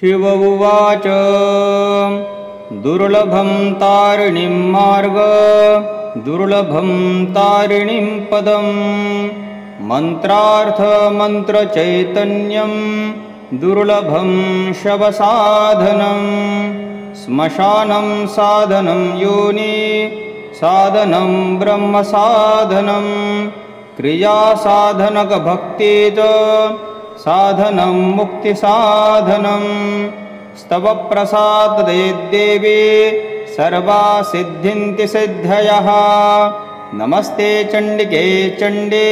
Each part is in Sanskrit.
शिव उवाच दुर्लभं तारिणीं मार्ग दुर्लभं तारिणीं पदं मंत्रार्थ मंत्रचैतन्यं दुर्लभं शवसाधनं श्मशानं साधनं योनि साधनं ब्रह्मसाधनं क्रियासाधनकभक्तिच साधनं मुक्तिसाधनं स्तवप्रसादे देवी सर्वा सिद्धिन्ति सिद्धयः। नमस्ते चण्डिके चण्डे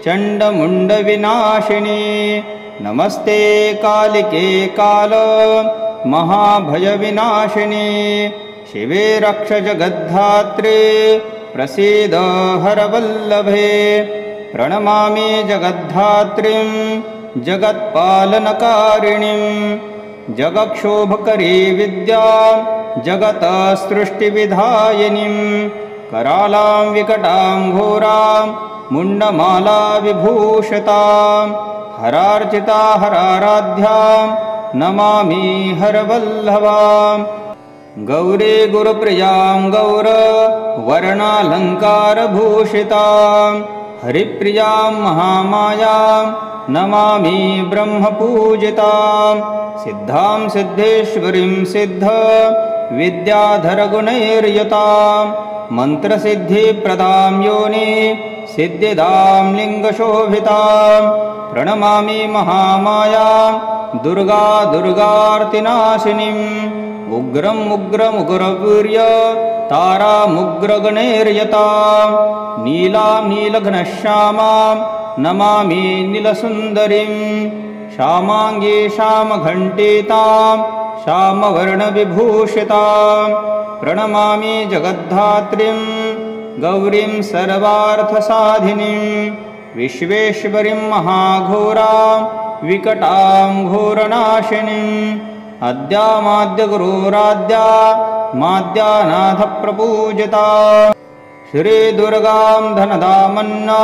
चण्डमुण्डविनाशिनी नमस्ते कालिके काल महाभयविनाशिनी शिवे रक्ष जगद्धात्रे प्रसीद हरवल्लभे प्रणमामि जगद्धात्रीं जगत्पालनकारिणीं जगक्षोभकरी विद्या जगत्सृष्टिविधायिनीं करालां विकटां घोरां मुण्डमाला विभूषितां हरार्चिता हराराध्यां नमामि हरवल्लभां गौरी गुरुप्रियां गौर वर्णालङ्कारभूषितां हरिप्रियां महामायां नमामि ब्रह्मपूजितां सिद्धां सिद्धेश्वरीं सिद्ध विद्याधरगुणैर्युतां मन्त्रसिद्धिप्रदां योनि सिद्धिदां लिङ्गशोभितां प्रणमामि महामायां दुर्गा दुर्गार्तिनाशिनीम् उग्रं उग्रमुग्रवीर्य तारामुग्रगणैर्यतां नीलां नीलघनश्यामां नमामि नीलसुन्दरीं श्यामाङ्गी श्यामघण्टितां श्यामवर्णविभूषितां प्रणमामि जगद्धात्रीं गौरीं सर्वार्थसाधिनीं विश्वेश्वरीं महाघोरां विकटां घोरनाशिनीं अद्यामाद्यगुरोराद्या माद्यानाथप्रपूजिता श्रीदुर्गां धनदामन्ना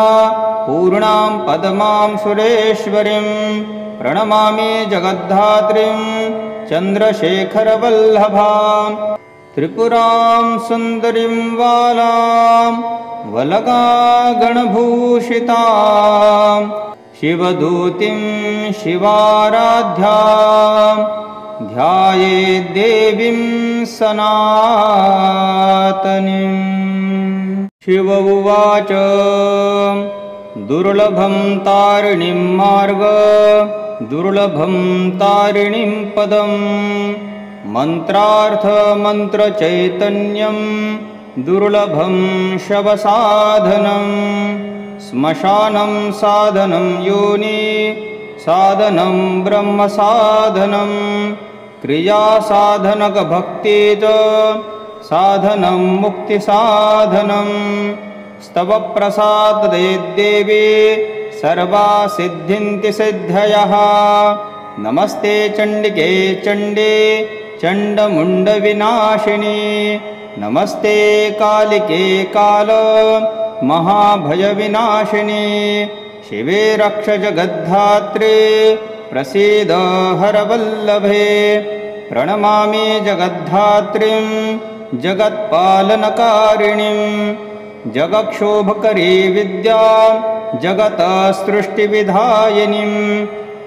पूर्णां पद्मां सुरेश्वरीं प्रणमामि जगद्धात्रीं चन्द्रशेखरवल्लभां त्रिपुरां सुन्दरीं बालां वलगागणभूषितां शिवदूतीं शिवाराध्यां ध्यायेत् देवीं सनातनीं। शिव उवाच दुर्लभं तारिणीं मार्ग दुर्लभं तारिणीं पदं मंत्रार्थ मंत्रचैतन्यं दुर्लभं शवसाधनं श्मशानं साधनं योनि साधनं ब्रह्मसाधनं क्रियासाधनकभक्तिच साधनं मुक्तिसाधनं स्तवप्रसादे देवी सर्वा सिद्धिन्ति सिद्धयः। नमस्ते चण्डिके चण्डे चण्डमुण्डविनाशिनी नमस्ते कालिके काल महाभयविनाशिनी शिवे रक्ष जगद्धात्रे प्रसीद हरवल्लभे प्रणमामि जगद्धात्रीं जगत्पालनकारिणीं जगक्षोभकरी विद्या जगत्सृष्टिविधायिनीं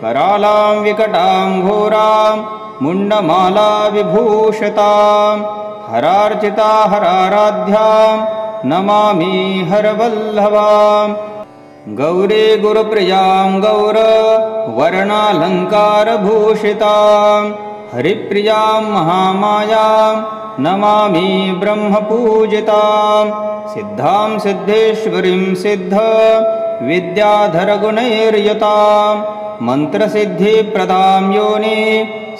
करालां विकटां घोरां मुण्डमाला विभूषितां हरार्चिता हराराध्यां नमामि हरवल्लभां गौरी गुरुप्रियां गौर वर्णालङ्कारभूषितां हरिप्रियां महामायां नमामि ब्रह्मपूजितां सिद्धां सिद्धेश्वरीं सिद्ध विद्याधरगुणैर्युतां मन्त्रसिद्धिप्रदां योनि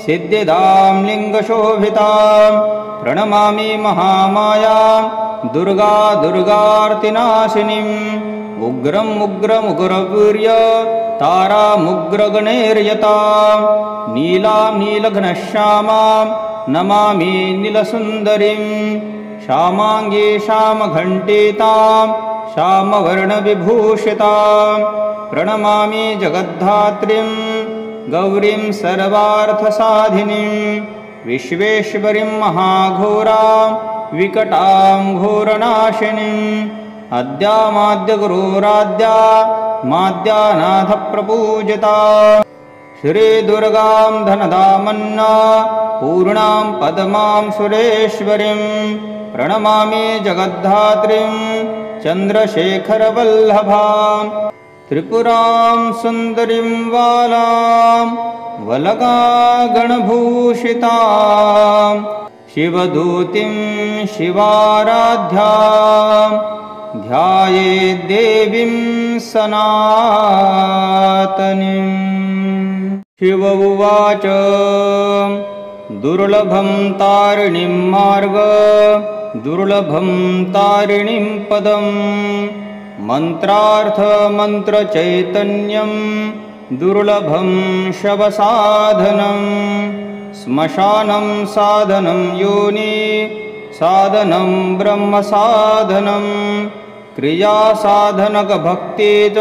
सिद्धिदां लिङ्गशोभितां प्रणमामि महामायां दुर्गा दुर्गार्तिनाशिनीम् उग्रं उग्रमुग्रवीर्य तारामुग्रगणैर्यतां नीलां नीलघनश्यामां नमामि नीलसुन्दरीं श्यामाङ्गी श्यामघण्टितां श्यामवर्णविभूषितां प्रणमामि जगद्धात्रीं गौरीं सर्वार्थसाधिनीं विश्वेश्वरीं महाघोरां विकटां घोरनाशिनीम् अद्यामाद्यगुरोराद्या माद्यानाथप्रपूजिता श्रीदुर्गां धनदामन्ना पूर्णां पद्मां सुरेश्वरीं प्रणमामि जगद्धात्रीं चन्द्रशेखरवल्लभां त्रिपुरां सुन्दरीं बालां वलगागणभूषितां शिवदूतीं शिवाराध्यां ध्यायेद्देवीं सनातनीम्। शिव उवाच दुर्लभं तारिणीं मार्ग दुर्लभं तारिणीं पदं मन्त्रार्थमन्त्रचैतन्यं दुर्लभं शवसाधनं श्मशानं साधनं योनि साधनं ब्रह्मसाधनं क्रियासाधनकभक्ति च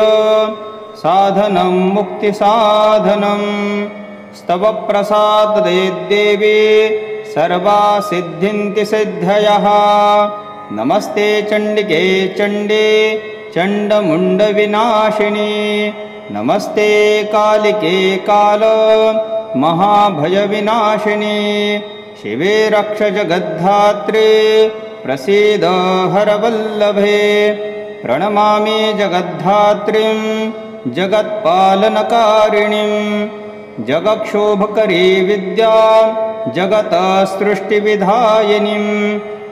साधनं मुक्तिसाधनं स्तवप्रसादे देवी सर्वासिद्धिन्ति सिद्धयः। नमस्ते चण्डिके चण्डे चण्डमुण्डविनाशिनी नमस्ते कालिके काल महाभयविनाशिनी शिवे रक्ष जगद्धात्रे प्रसीद हरवल्लभे प्रणमामि जगद्धात्रीं जगत्पालनकारिणीं जगक्षोभकरी विद्यां जगत्सृष्टिविधायिनीं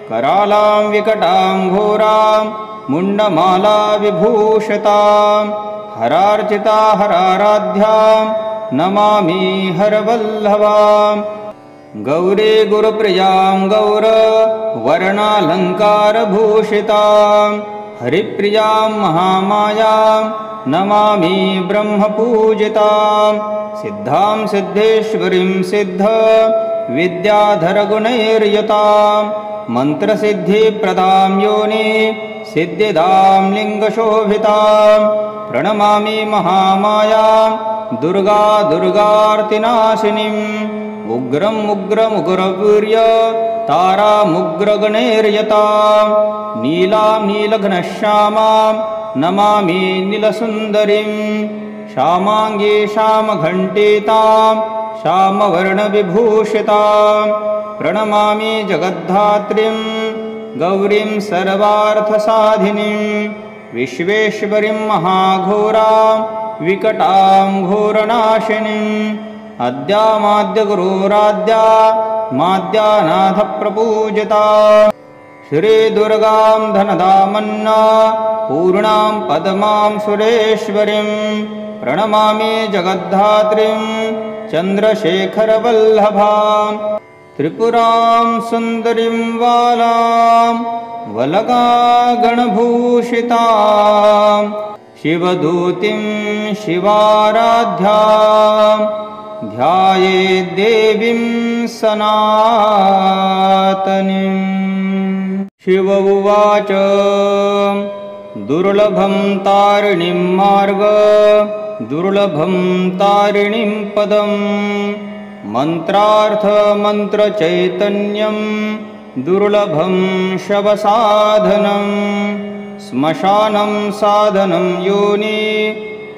करालां विकटां घोरां मुण्डमाला विभूषितां हरार्चिता हराराध्यां नमामि हरवल्लभां गौरी गुरुप्रियां गौर वर्णालङ्कारभूषितां हरिप्रियां महामायां नमामि ब्रह्मपूजितां सिद्धां सिद्धेश्वरीं सिद्ध विद्याधरगुणैर्युतां मन्त्रसिद्धिप्रदां योनि सिद्धिदां लिङ्गशोभितां प्रणमामि महामायां दुर्गा दुर्गार्तिनाशिनीम् उग्रं उग्रमुग्रवीर्य तारामुग्रगणैर्यतां नीलां नीलघनश्यामां नमामि नीलसुन्दरीं श्यामाङ्गी श्यामघण्टितां श्यामवर्णविभूषितां प्रणमामि जगद्धात्रीं गौरीं सर्वार्थसाधिनीं विश्वेश्वरीं महाघोरां विकटां घोरनाशिनीम् अद्यामाद्यगुरोराद्या माद्यानाथप्रपूजिता श्रीदुर्गां धनदामन्ना पूर्णां पद्मां सुरेश्वरीं प्रणमामि जगद्धात्रीं चन्द्रशेखरवल्लभां त्रिपुरां सुन्दरीं बालां वलगागणभूषितां शिवदूतीं शिवाराध्यां ध्यायेद्देवीं सनातनीम्। शिव उवाच दुर्लभं तारिणीं मार्ग दुर्लभं तारिणीं पदं मन्त्रार्थमन्त्रचैतन्यं दुर्लभं शवसाधनं श्मशानं साधनं योनि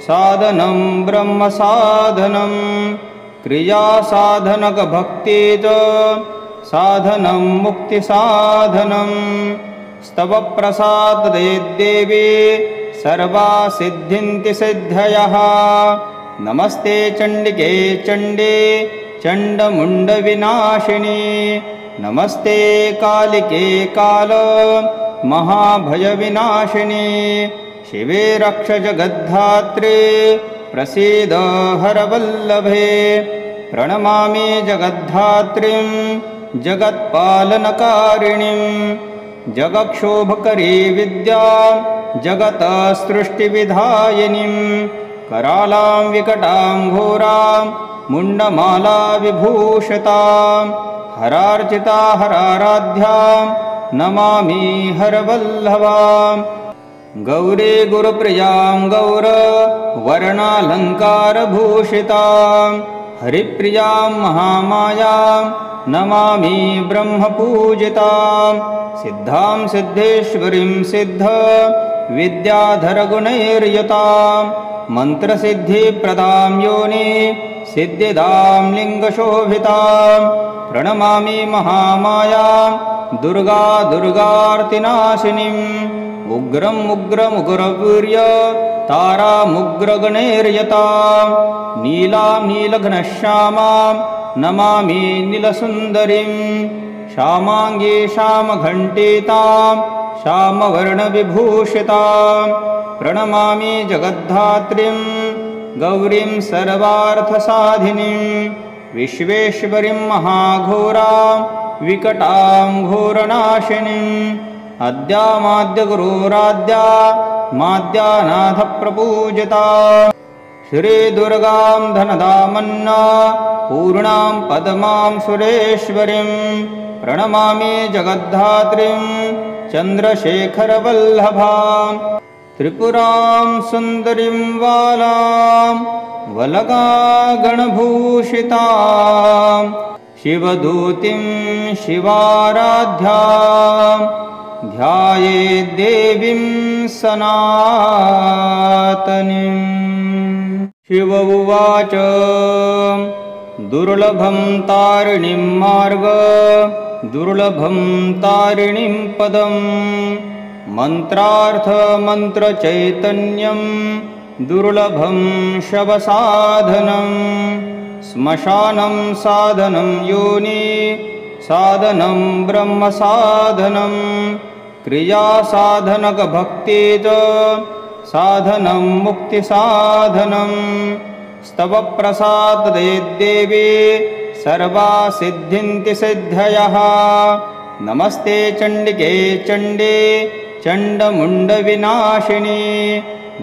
साधनं ब्रह्मसाधनं क्रियासाधनकभक्ति च साधनं मुक्तिसाधनं स्तवप्रसादे देवी सर्वासिद्धिन्ति सिद्धयः। नमस्ते चण्डिके चण्डे चण्डमुण्डविनाशिनी नमस्ते कालिके काल महाभयविनाशिनी शिवे रक्ष जगद्धात्रे प्रसीद हरवल्लभे प्रणमामि जगद्धात्रीं जगत्पालनकारिणीं जगक्षोभकरी विद्यां जगत्सृष्टिविधायिनीं करालां विकटां घोरां मुण्डमाला विभूषितां हरार्चिता हराराध्यां नमामि हरवल्लभां गौरी गुरुप्रियां गौरवर्णालङ्कारभूषितां हरिप्रियां महामायां नमामि ब्रह्मपूजितां सिद्धां सिद्धेश्वरीं सिद्ध विद्याधरगुणैर्युतां मन्त्रसिद्धिप्रदां योनि सिद्धिदां लिङ्गशोभितां प्रणमामि महामायां दुर्गा दुर्गार्तिनाशिनीम् उग्रं उग्रमुग्रवीर्य तारामुग्रगणैर्यतां नीलां नीलघनश्यामां नमामि नीलसुन्दरीं श्यामाङ्गी श्यामघण्टितां श्यामवर्णविभूषितां प्रणमामि जगद्धात्रीं गौरीं सर्वार्थसाधिनीं विश्वेश्वरीं महाघोरां विकटां घोरनाशिनीम् अद्यामाद्यगुरोराद्या माद्यानाथप्रपूजिता श्रीदुर्गां धनदामन्ना पूर्णां पद्मां सुरेश्वरीं प्रणमामि जगद्धात्रीं चन्द्रशेखरवल्लभां त्रिपुरां सुन्दरीं बालां वलगागणभूषितां शिवदूतीं शिवाराध्यां ध्यायेद्देवीं सनातनीं। शिव उवाच दुर्लभं तारिणीं मार्ग दुर्लभं तारिणीं पदं मन्त्रार्थमन्त्रचैतन्यं दुर्लभं शवसाधनं श्मशानं साधनं योनि साधनं ब्रह्मसाधनं क्रियासाधनकभक्तिच साधनं मुक्तिसाधनं स्तवप्रसादे देवी सर्वासिद्धिन्ति सिद्धयः नमस्ते चण्डिके चण्डे चण्डमुण्डविनाशिनी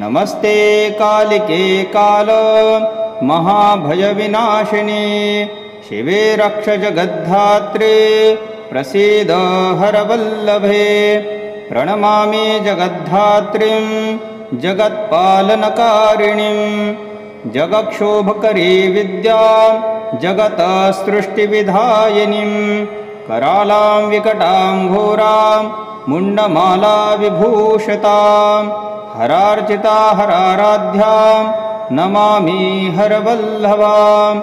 नमस्ते कालिके काल महाभयविनाशिनी शिवे रक्ष जगद्धात्रे प्रसीद हरवल्लभे प्रणमामि जगद्धात्रीं जगत्पालनकारिणीं जगक्षोभकरी विद्यां जगत्सृष्टिविधायिनीं करालां विकटां घोरां मुण्डमाला विभूषितां हरार्चिता हराराध्यां नमामि हरवल्लभां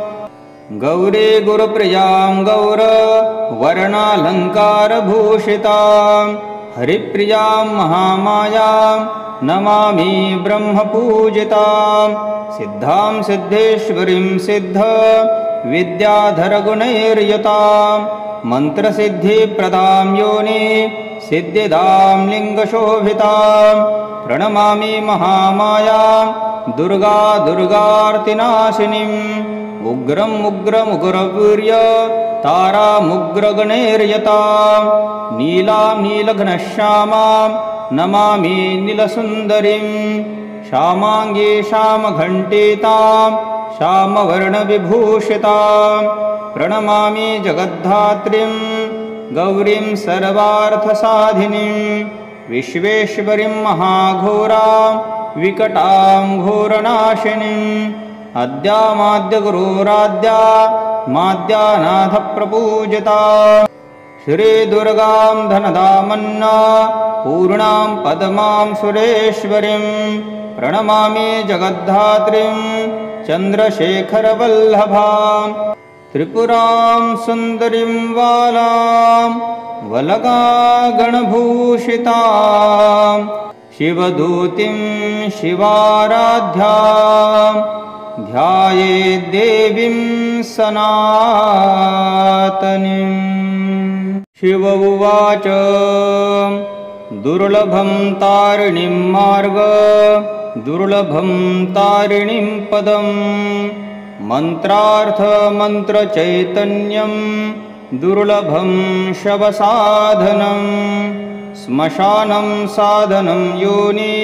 गौरी गुरुप्रियां गौरवर्णालङ्कारभूषितां हरिप्रियां महामायां नमामि ब्रह्मपूजितां सिद्धां सिद्धेश्वरीं सिद्ध विद्याधरगुणैर्युतां मन्त्रसिद्धिप्रदां योनि सिद्धिदां लिङ्गशोभितां प्रणमामि महामायां दुर्गा दुर्गार्तिनाशिनीम् उग्रं उग्रमुग्रवीर्य तारामुग्रगणैर्यतां नीलां नीलघनश्यामां नमामि नीलसुन्दरीं श्यामाङ्गी श्यामघण्टितां श्यामवर्णविभूषितां प्रणमामि जगद्धात्रीं गौरीं सर्वार्थसाधिनीं विश्वेश्वरीं महाघोरां विकटां घोरनाशिनीम् अद्यामाद्यगुरोराद्या माद्यानाथप्रपूजिता श्रीदुर्गां धनदामन्ना पूर्णां पद्मां सुरेश्वरीं प्रणमामि जगद्धात्रीं चन्द्रशेखरवल्लभां त्रिपुरां सुन्दरीं बालां वलगागणभूषितां शिवदूतीं शिवाराध्यां ध्यायेद्देवीं सनातनीं। शिव उवाच दुर्लभं तारिणीं मार्ग दुर्लभं तारिणीं पदं मन्त्रार्थमन्त्रचैतन्यं दुर्लभं शवसाधनं श्मशानं साधनं योनि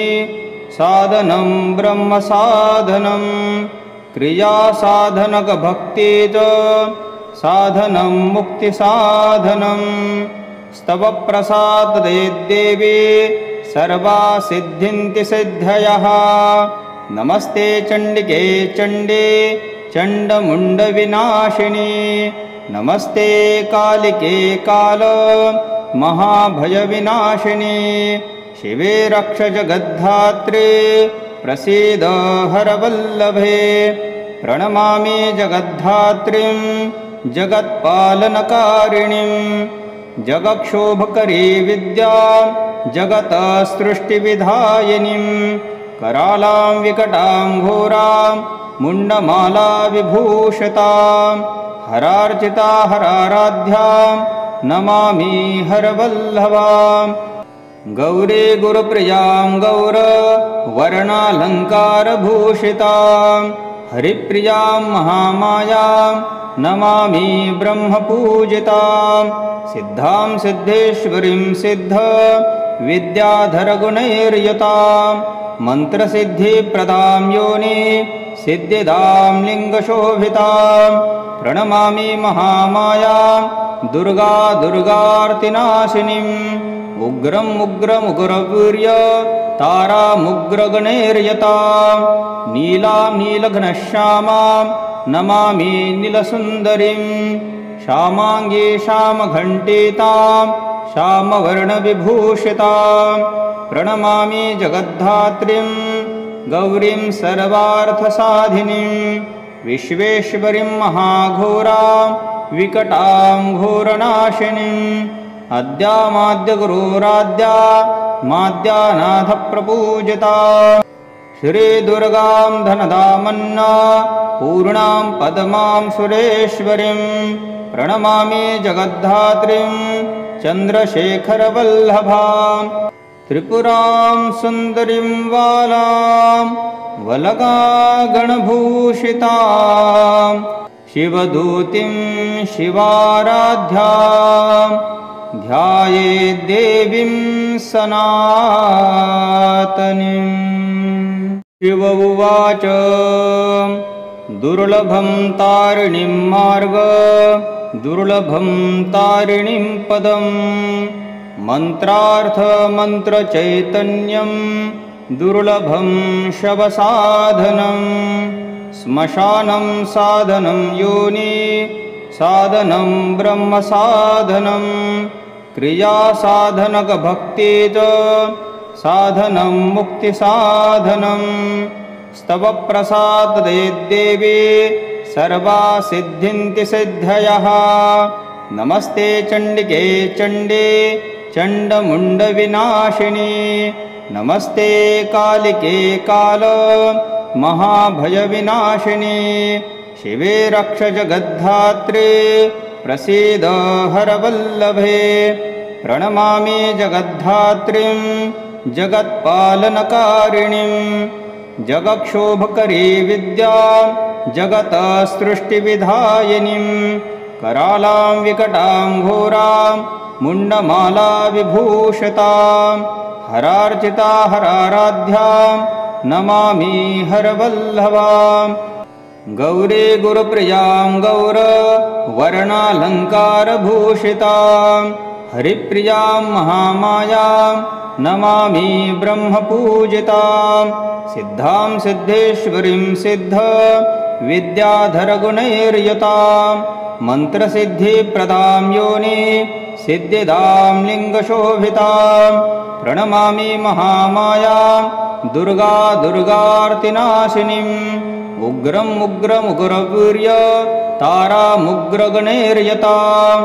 साधनं ब्रह्मसाधनं क्रियासाधनकभक्तिच साधनं मुक्तिसाधनं स्तवप्रसादे देवी सर्वा सिद्धिन्ति सिद्धयः। नमस्ते चण्डिके चण्डे चण्डमुण्डविनाशिनी। नमस्ते कालिके काल महाभयविनाशिनी। शिवे रक्ष जगद्धात्रे प्रसीद हरवल्लभे। प्रणमामि जगद्धात्रीं जगत्पालनकारिणीं। जगक्षोभकरी विद्यां जगत्सृष्टिविधायिनीं। करालां विकटां घोरां मुण्डमाला विभूषितां। हरार्चिता हराराध्यां नमामि हरवल्लभां। गौरी गुरुप्रियां गौरवर्णालङ्कारभूषितां। हरिप्रियां महामायां नमामि ब्रह्मपूजितां। सिद्धां सिद्धेश्वरीं सिद्ध विद्याधरगुणैर्युतां। मन्त्रसिद्धिप्रदां योनि सिद्धिदां लिङ्गशोभितां। प्रणमामि महामायां दुर्गा दुर्गार्तिनाशिनीम्। उग्रम् उग्रमुग्रवीर्य तारामुग्रगणैर्यतां। नीलां नीलघनश्यामां नमामि नीलसुन्दरीं। श्यामाङ्गी श्यामघण्टितां श्यामवर्णविभूषितां। प्रणमामि जगद्धात्रीं गौरीं सर्वार्थसाधिनीं। विश्वेश्वरीं महाघोरां विकटां घोरनाशिनीम्। अद्यामाद्यगुरोराद्या माद्यानाथप्रपूजिता। श्रीदुर्गां धनदामन्ना पूर्णां पद्मां सुरेश्वरीं। प्रणमामि जगद्धात्रीं चन्द्रशेखरवल्लभां। त्रिपुरां सुन्दरीं बालां वलगागणभूषितां। शिवदूतीं शिवाराध्यां ध्यायेद्देवीं सनातनीम्। शिव उवाच दुर्लभं तारिणीं मार्ग दुर्लभं तारिणीं पदम्। मन्त्रार्थमन्त्रचैतन्यं दुर्लभं शवसाधनं। श्मशानं साधनं योनि साधनं ब्रह्मसाधनं। क्रियासाधनकभक्ति च साधनं मुक्तिसाधनं। स्तवप्रसादे देवी सर्वा सिद्धिन्ति सिद्धयः। नमस्ते चण्डिके चण्डे चण्डमुण्डविनाशिनी। नमस्ते कालिके काल महाभयविनाशिनी। शिवे रक्ष जगद्धात्रे प्रसीद हरवल्लभे। प्रणमामि जगद्धात्रीं जगत्पालनकारिणीं। जगक्षोभकरी विद्यां जगत्सृष्टिविधायिनीं। करालां विकटां घोरां मुण्डमाला विभूषितां। हरार्चिता हराराध्यां नमामि हरवल्लभां। गौरी गुरुप्रियां गौरवर्णालङ्कारभूषितां। हरिप्रियां महामायां नमामि ब्रह्मपूजितां। सिद्धां सिद्धेश्वरीं सिद्ध विद्याधरगुणैर्युतां। मन्त्रसिद्धिप्रदां योनि सिद्धिदां लिङ्गशोभितां। प्रणमामि महामायां दुर्गा दुर्गार्तिनाशिनीम्। उग्रम् उग्रमुग्रवीर्य तारामुग्रगणैर्यतां।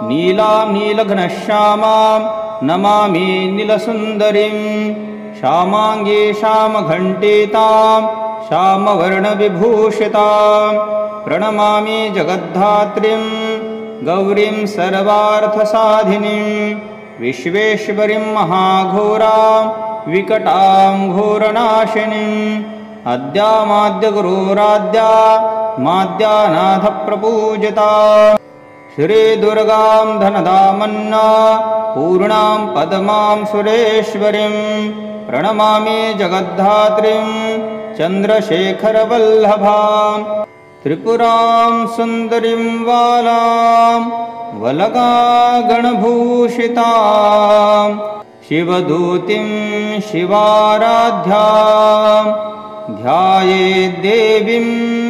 नीलां नीलघनश्यामां नमामि नीलसुन्दरीं। श्यामाङ्गी श्यामघण्टितां श्यामवर्णविभूषितां। प्रणमामि जगद्धात्रीं गौरीं सर्वार्थसाधिनीं। विश्वेश्वरीं महाघोरां विकटां घोरनाशिनीम्। अद्यामाद्यगुरोराद्या माद्यानाथप्रपूजिता। श्रीदुर्गां धनदामन्ना पूर्णां पद्मां सुरेश्वरीं। प्रणमामि जगद्धात्रीं चन्द्रशेखरवल्लभां। त्रिपुरां सुन्दरीं बालां वलगागणभूषितां। शिवदूतिं शिवाराध्यां ध्यायेद्देवीं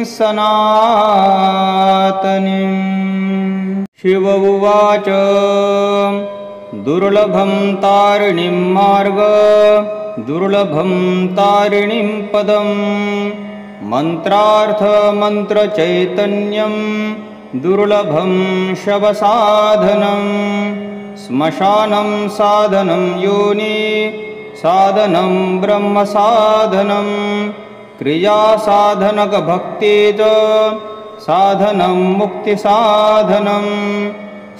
सनातनीं। शिव उवाच दुर्लभं तारिणीं मार्ग दुर्लभं तारिणीं पदं मन्त्रार्थमन्त्रचैतन्यं दुर्लभं शवसाधनं श्मशानं साधनं योनि साधनं ब्रह्मसाधनं क्रियासाधनकभक्ति च साधनं मुक्तिसाधनं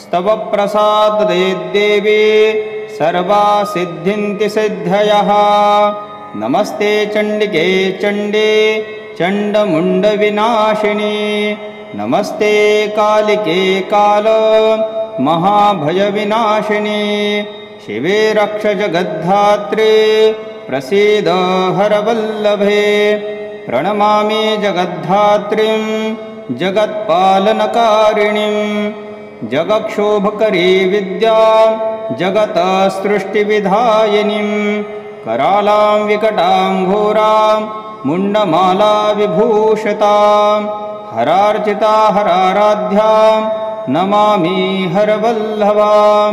स्तवप्रसादे देवी सर्वासिद्धिन्ति सिद्धयः। नमस्ते चण्डिके चण्डे चण्डमुण्डविनाशिनी नमस्ते कालिके काल महाभयविनाशिनी शिवे रक्ष जगद्धात्रे प्रसीद हरवल्लभे। प्रणमामि जगद्धात्रीं जगत्पालनकारिणीं जगक्षोभकरी विद्या जगत्सृष्टिविधायिनीं करालां विकटां घोरां मुण्डमाला विभूषितां हरार्चिता हराराध्यां नमामि हरवल्लभां।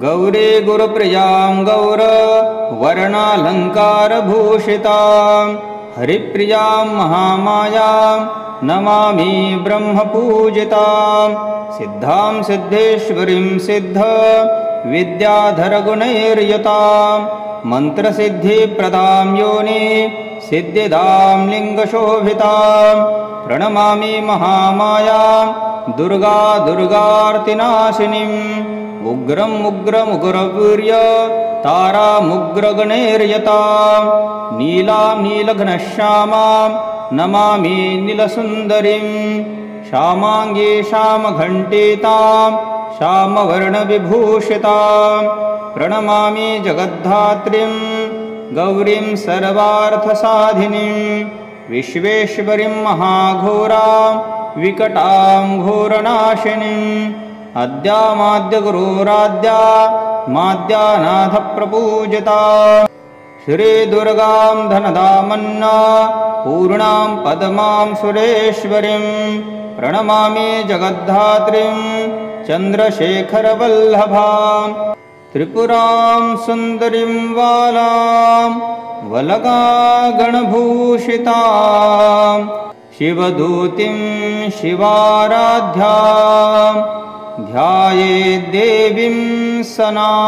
गौरी गुरुप्रियां गौरवर्णालङ्कारभूषितां हरिप्रियां महामायां नमामि ब्रह्मपूजितां सिद्धां सिद्धेश्वरीं सिद्ध विद्याधरगुणैर्युतां मन्त्रसिद्धिप्रदां योनि सिद्धिदां लिङ्गशोभितां प्रणमामि महामायां दुर्गा दुर्गार्तिनाशिनीम् उग्रं उग्रमुग्रवीर्य तारामुग्रगणैर्यतां नीलां नीलघनश्यामां नमामि नीलसुन्दरीं श्यामाङ्गी श्यामघण्टितां श्यामवर्णविभूषितां प्रणमामि जगद्धात्रीं गौरीं सर्वार्थसाधिनीं विश्वेश्वरीं महाघोरां विकटां घोरनाशिनीम् अद्यामाद्यगुरोराद्या माद्यानाथप्रपूजिता श्रीदुर्गां धनदामन्ना पूर्णां पद्मां सुरेश्वरीं प्रणमामि जगद्धात्रीं चन्द्रशेखरवल्लभां त्रिपुरां सुन्दरीं बालां वलगागणभूषितां शिवदूतिं शिवाराध्यां ध्यायेद्देवीं सनातनीम्।